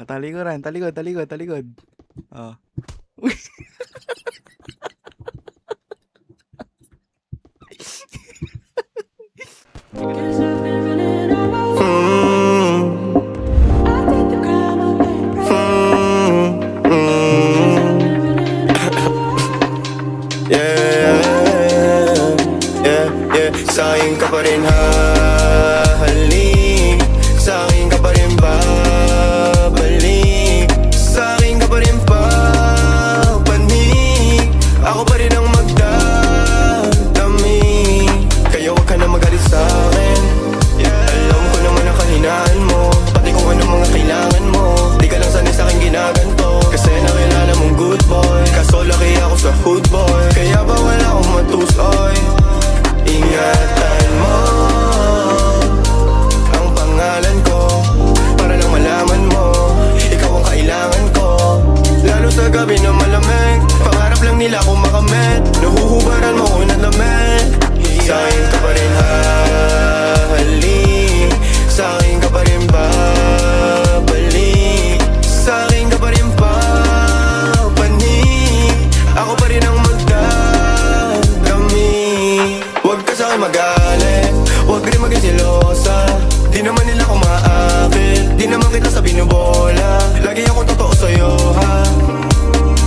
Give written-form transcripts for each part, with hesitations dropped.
Talikuran, talikod. Oh. Sa'kin ka pa rin hahalik, sa'kin ka pa rin babalik, sa'kin ka pa rin papanik, ako pa rin ang magdadami. Kaya wag ka na magalit sa'kin, alam ko naman ang kahinaan mo, pati kung ano mga kailangan mo. Di ka lang sanay sa'kin ginaganto, kasi nakilala mong good boy, kaso laki ako sa hood boy. Kaya bawal akong matusoy, ingatan mo ang pangalan ko, para lang malaman mo, ikaw ang kailangan ko. Lalo sa gabi na malamig, pangarap lang nila kung makamit, nahuhubaran mo ko na damit. Sa'kin ka pa rin hahalik, sa'kin ka pa rin babalik, sa'kin ka pa rin papanik, ako pa rin ang magdadami. Huwag ka sa'kin magalit, huwag rin maging silosa, di naman nila ako maakit, di naman kita sa binubola, lagi ako totoo sa'yo ha.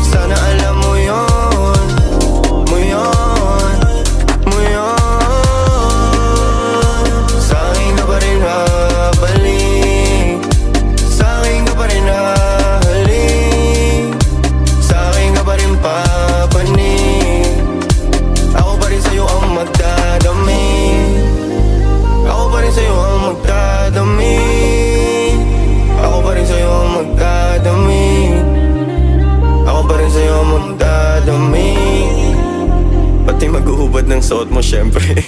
Sana alam mo yun, mo yun, mo yun. Sa'kin ka pa rin habalik, sa'kin ka pa rin hahalik, sa'kin ka pa rin papanik, ako pa rin sa'yo ang magdadami, ako pa rin sa'yo ang magdadami, ako pa rin sa'yo ang magdadami, ako pa rin sa'yo ang magdadami. Pati maghuhubad ng suot mo syempre.